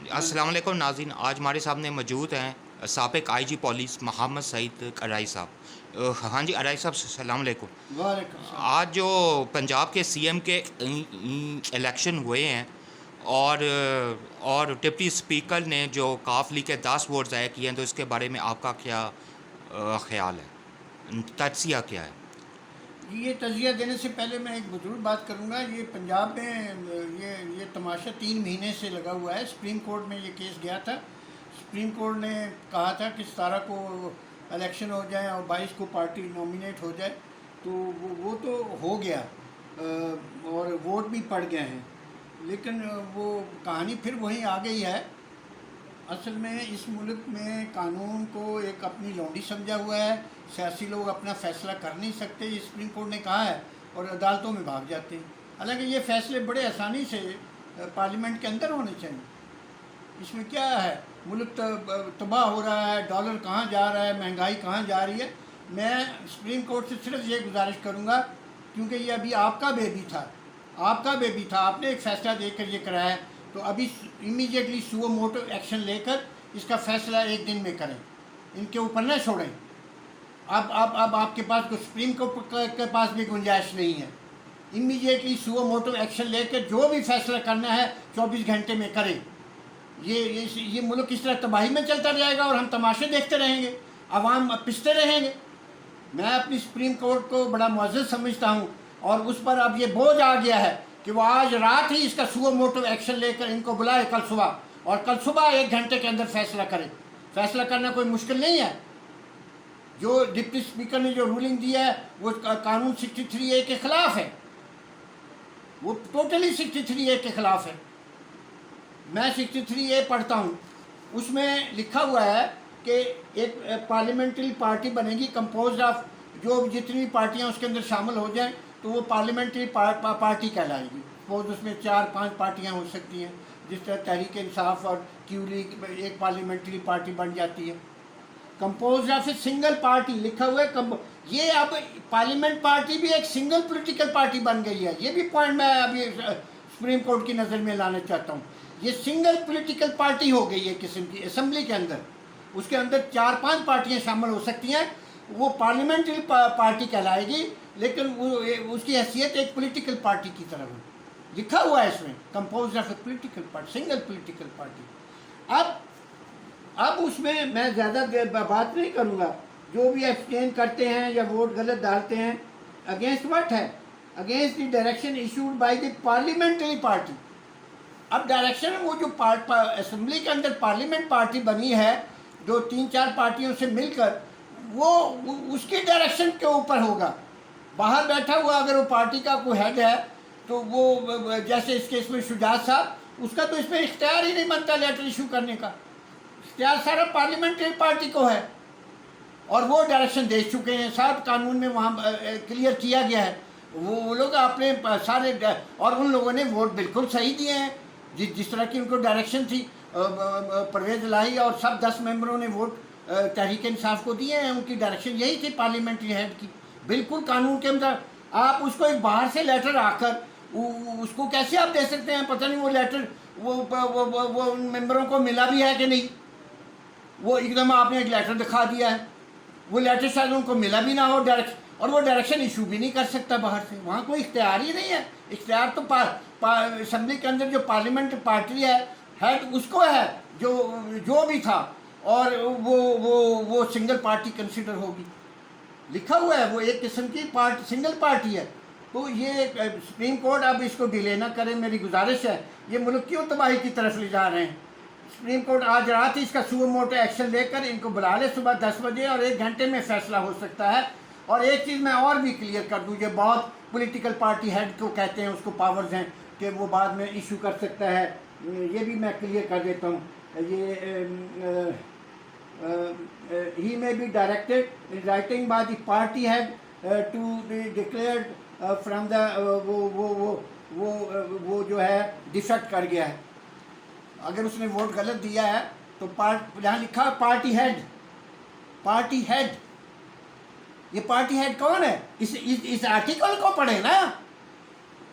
अस्सलाम वालेकुम नाज़रीन, आज हमारे सामने मौजूद हैं साबिक़ आईजी पुलिस मोहम्मद सईद अराई साहब। हाँ जी, अराई साहब सलाम वालेकुम। वालेकुम सलाम। आज जो पंजाब के सीएम के इलेक्शन हुए हैं और डिप्टी स्पीकर ने जो काफ ली के 10 वोट ज़ाया किए हैं, तो इसके बारे में आपका क्या ख़्याल है, तज्ज़िया क्या है? ये तजिया देने से पहले मैं एक ज़रूर बात करूँगा। ये पंजाब में ये तमाशा 3 महीने से लगा हुआ है। सुप्रीम कोर्ट में ये केस गया था। सुप्रीम कोर्ट ने कहा था कि 17 को इलेक्शन हो जाए और 22 को पार्टी नॉमिनेट हो जाए, तो वो तो हो गया और वोट भी पड़ गए हैं। लेकिन वो कहानी फिर वहीं आ गई है। असल में इस मुल्क में कानून को एक अपनी लौंडी समझा हुआ है। सियासी लोग अपना फ़ैसला कर नहीं सकते, ये सुप्रीम कोर्ट ने कहा है, और अदालतों में भाग जाते हैं। हालांकि ये फ़ैसले बड़े आसानी से पार्लियामेंट के अंदर होने चाहिए। इसमें क्या है, मुल्क तबाह हो रहा है, डॉलर कहाँ जा रहा है, महंगाई कहाँ जा रही है। मैं सुप्रीम कोर्ट से सिर्फ ये गुजारिश करूँगा, क्योंकि ये अभी आपका बेबी था, आपने एक फ़ैसला देकर ये कराया है, तो अभी इमीडिएटली सुओ मोटो एक्शन लेकर इसका फ़ैसला एक दिन में करें, इनके ऊपर न छोड़ें। अब आपके पास कोई सुप्रीम कोर्ट के पास भी गुंजाइश नहीं है। इमीडिएटली सुओ मोटो एक्शन लेकर जो भी फैसला करना है 24 घंटे में करें। ये मुल्क इस तरह तबाही में चलता जाएगा और हम तमाशे देखते रहेंगे, आवाम पिसते रहेंगे। मैं अपनी सुप्रीम कोर्ट को बड़ा मुअज़्ज़ज़ समझता हूँ, और उस पर अब ये बोझ आ गया है कि वो आज रात ही इसका सुओ मोटो एक्शन लेकर इनको बुलाए कल सुबह, और कल सुबह 1 घंटे के अंदर फैसला करें। फैसला करना कोई मुश्किल नहीं है। जो डिप्टी स्पीकर ने जो रूलिंग दिया है वो कानून 63A के ख़िलाफ़ है, वो टोटली 63A के ख़िलाफ़ है। मैं 63A पढ़ता हूँ, उसमें लिखा हुआ है कि एक पार्लियामेंट्री पार्टी बनेगी कंपोज ऑफ, जो जितनी पार्टियाँ उसके अंदर शामिल हो जाएं तो वो पार्लियामेंट्री पार्टी कहलाएगी। सपोज उसमें 4-5 पार्टियाँ हो सकती हैं, जिस तरह तहरीक इंसाफ और क्यू लीग एक पार्लियामेंट्री पार्टी बन जाती है। Compose of a single party लिखा हुआ है। ये अब पार्लियामेंट पार्टी भी एक सिंगल पॉलिटिकल पार्टी बन गई है। ये भी पॉइंट मैं अभी सुप्रीम कोर्ट की नज़र में लाना चाहता हूँ। ये सिंगल पॉलिटिकल पार्टी हो गई है किस्म की असेंबली के अंदर। उसके अंदर 4-5 पार्टियाँ शामिल हो सकती हैं, वो पार्लियामेंट्री पार्टी कहलाएगी, लेकिन वो उसकी हैसियत एक पॉलिटिकल पार्टी की तरह हो। लिखा हुआ है इसमें compose of A political party, single political party. अब उसमें मैं ज़्यादा बात नहीं करूँगा। जो भी एब्सटेन करते हैं या वोट गलत डालते हैं, अगेंस्ट व्हाट है, against the direction issued by the parliamentary party. अब डायरेक्शन वो जो असेंबली के अंदर पार्लियामेंट पार्टी बनी है, जो 3-4 पार्टियों से मिलकर, वो उसकी डायरेक्शन के ऊपर होगा। बाहर बैठा हुआ अगर वो पार्टी का कोई हेड है, तो वो जैसे इस केस में शुजात साहब, उसका तो इसमें इख्तियार ही नहीं बनता लेटर इशू करने का। इख्तियार सारा पार्लियामेंट्री पार्टी को है, और वो डायरेक्शन दे चुके हैं साहब, कानून में वहाँ क्लियर किया गया है। वो लोग अपने सारे, और उन लोगों ने वोट बिल्कुल सही दिए हैं जिस तरह की उनको डायरेक्शन थी। परवेज़ इलाही और सब 10 मेंबरों ने वोट तहरीक इंसाफ को दिए हैं। उनकी डायरेक्शन यही थी पार्लियामेंट्री हेड की, बिल्कुल कानून के अंदर। आप उसको एक बाहर से लेटर आकर उसको कैसे आप दे सकते हैं? पता नहीं वो लेटर वो उन मेंबरों को मिला भी है कि नहीं। वो एकदम आपने एक लेटर दिखा दिया है, वो लेटर शायद उनको मिला भी ना हो डायरेक्शन, और वो डायरेक्शन इशू भी नहीं कर सकता बाहर से। वहाँ कोई इख्तियार ही नहीं है। इख्तियार तो असेंबली के अंदर जो पार्लियामेंट पार्टी है हेड उसको है, जो भी था, और वो सिंगल पार्टी कंसिडर होगी। लिखा हुआ है वो एक किस्म की सिंगल पार्टी है। तो ये सुप्रीम कोर्ट अब इसको डिले ना करे, मेरी गुजारिश है। ये मुल्क क्यों तबाही की तरफ ले जा रहे हैं? सुप्रीम कोर्ट आज रात ही इसका सुओ मोटो एक्शन लेकर इनको बुला ले सुबह 10 बजे, और 1 घंटे में फैसला हो सकता है। और एक चीज़ मैं और भी क्लियर कर दूँ, ये बहुत पॉलिटिकल पार्टी हेड को कहते हैं, उसको पावर्स हैं कि वो बाद में इशू कर सकता है। ये भी मैं क्लियर कर देता हूँ। ये he may be directed in writing by the party head to be declared from the वो जो है डिफेक्ट कर गया है। अगर उसने वोट गलत दिया है तो यहाँ लिखा पार्टी हेड, पार्टी हेड। ये पार्टी हेड कौन है? इस आर्टिकल को पढ़े ना,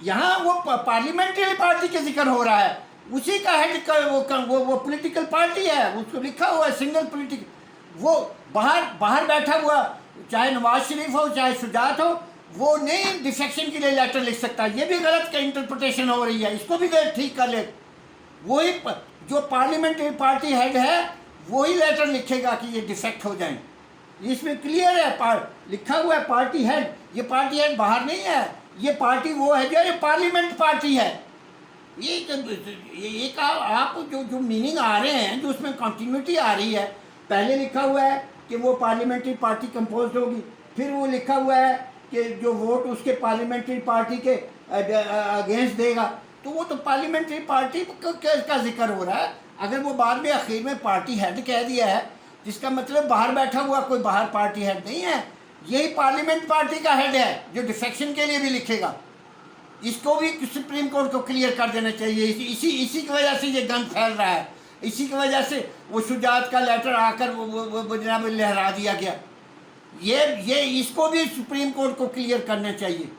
यहाँ वो पार्लियामेंट्री पार्टी के जिक्र हो रहा है। उसी का हेड का वो पॉलिटिकल पार्टी है, उसको लिखा हुआ है सिंगल पॉलिटिकल। वो बाहर बैठा हुआ, चाहे नवाज शरीफ हो चाहे शुजात हो, वो नहीं डिफेक्शन के लिए लेटर लिख सकता। ये भी गलत का इंटरप्रिटेशन हो रही है, इसको भी ठीक कर ले। वही जो पार्लियामेंट्री पार्टी हेड है वही लेटर लिखेगा कि ये डिफेक्ट हो जाए। इसमें क्लियर है, लिखा हुआ है पार्टी हेड। ये पार्टी हेड बाहर नहीं है, ये पार्टी वो है जो ये पार्लियामेंट पार्टी है। ये का आप जो मीनिंग आ रहे हैं, जो उसमें कंटिन्यूटी आ रही है, पहले लिखा हुआ है कि वो पार्लियामेंट्री पार्टी कंपोज होगी, फिर वो लिखा हुआ है कि जो वोट उसके पार्लियामेंट्री पार्टी के अगेंस्ट देगा, तो वो तो पार्लियामेंट्री पार्टी का जिक्र हो रहा है। अगर वो बाद में आखिर में पार्टी हेड कह दिया है, जिसका मतलब बाहर बैठा हुआ कोई बाहर पार्टी हेड नहीं है, यही पार्लियामेंट पार्टी का हेड है जो डिफेक्शन के लिए भी लिखेगा। इसको भी सुप्रीम कोर्ट को क्लियर कर देना चाहिए। इसी की वजह से ये गंद फैल रहा है, इसी की वजह से वो शुजात का लेटर आकर वो जनाब लहरा दिया गया। ये इसको भी सुप्रीम कोर्ट को क्लियर करना चाहिए।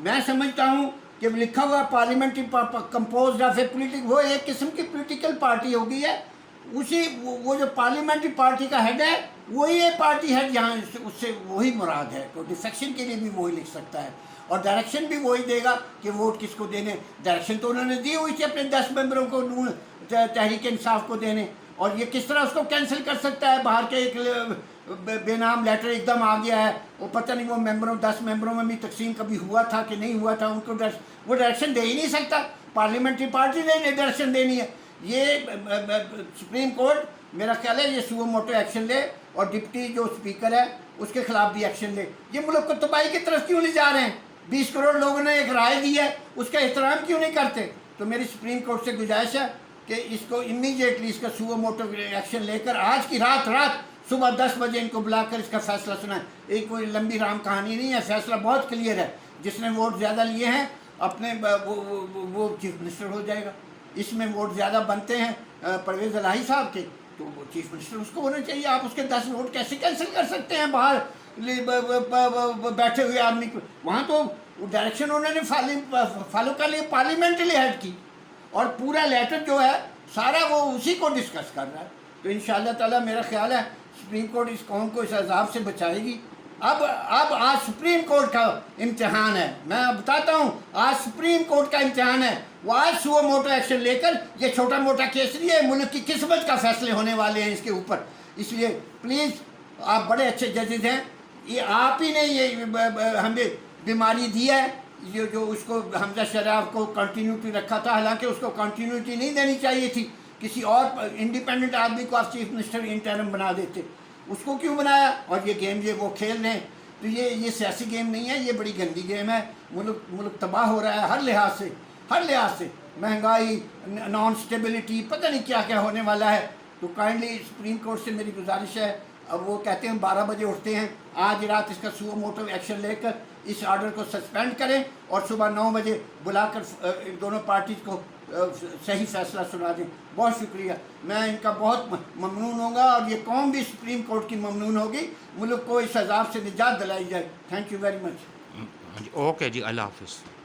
मैं समझता हूँ कि लिखा हुआ parliamentary compose of A politic, वो एक किस्म की पोलिटिकल पार्टी हो गई है। उसी वो जो पार्लियामेंट्री पार्टी का हेड है वही ये पार्टी हेड, यहाँ उससे वही मुराद है। तो डिफेक्शन के लिए भी वही लिख सकता है और डायरेक्शन भी वही देगा कि वोट किसको देने। डायरेक्शन तो उन्होंने दी हुई थी अपने 10 मेंबरों को तहरीक इंसाफ को देने, और ये किस तरह उसको कैंसिल कर सकता है। बाहर के एक बेनाम लेटर एकदम आ गया है, वो पता नहीं वो मेंबरों 10 मेंबरों में भी तकसीम कभी हुआ था कि नहीं हुआ था, उनको वो डायरेक्शन दे ही नहीं सकता। पार्लियामेंट्री पार्टी ने डायरेक्शन देनी है। ये सुप्रीम कोर्ट मेरा ख्याल है ये सुओ मोटो एक्शन ले और डिप्टी जो स्पीकर है उसके खिलाफ भी एक्शन ले। ये मुल्क को तबाही की तरफ क्यों ले जा रहे हैं? 20 करोड़ लोगों ने एक राय दी है, उसका एहतराम क्यों नहीं करते? तो मेरी सुप्रीम कोर्ट से गुजारिश है कि इसको इमीडिएटली इसका सुओ मोटो एक्शन लेकर आज की रात सुबह 10 बजे इनको बुलाकर इसका फैसला सुनाएं। एक कोई लंबी राम कहानी नहीं है, फैसला बहुत क्लियर है। जिसने वोट ज़्यादा लिए हैं अपने वो चीफ मिनिस्टर हो जाएगा। इसमें वोट ज़्यादा बनते हैं परवेज़ इलाही साहब के, तो वो चीफ मिनिस्टर उसको होना चाहिए। आप उसके 10 वोट कैसे कैंसिल कर सकते हैं बाहर बैठे हुए आदमी को? वहाँ तो डायरेक्शन उन्होंने फॉलो कर लिया, पार्लियामेंट्री हेड की, और पूरा लेटर जो है सारा वो उसी को डिस्कस कर रहा है। तो इंशाअल्लाह ताला मेरा ख्याल है सुप्रीम कोर्ट इस कौम को इस अजाब से बचाएगी। अब आज सुप्रीम कोर्ट का इम्तिहान है। मैं बताता हूँ, आज सुप्रीम कोर्ट का इम्तिहान है। वो आज सुओ मोटो एक्शन लेकर, ये छोटा मोटा केस नहीं है, मुल्क की किस्मत का फैसले होने वाले हैं इसके ऊपर। इसलिए प्लीज़, आप बड़े अच्छे जजेज हैं, ये आप ही ने ये हमें बीमारी दी है जो उसको हमजा शराफ को कंटिन्यूटी रखा था, हालांकि उसको कंटिन्यूटी नहीं देनी चाहिए थी। किसी और इंडिपेंडेंट आदमी को आप चीफ मिनिस्टर इंटरिम बना देते, उसको क्यों बनाया? और ये गेम ये वो खेल रहे हैं, तो ये सियासी गेम नहीं है, ये बड़ी गंदी गेम है। मुल्क तबाह हो रहा है हर लिहाज से, महंगाई, नॉन स्टेबिलिटी, पता नहीं क्या क्या होने वाला है। तो काइंडली सुप्रीम कोर्ट से मेरी गुजारिश है, अब वो कहते हैं 12 बजे उठते हैं, आज रात इसका सुओ मोटो एक्शन लेकर इस ऑर्डर को सस्पेंड करें और सुबह 9 बजे बुलाकर दोनों पार्टीज को सही फैसला सुना दें। बहुत शुक्रिया, मैं इनका बहुत ममनून होगा और ये कौम भी सुप्रीम कोर्ट की ममनून होगी। मुल्क को इस अजाब से निजात दिलाई जाए। Thank you very much. Okay ji, अल्लाह हाफिज़।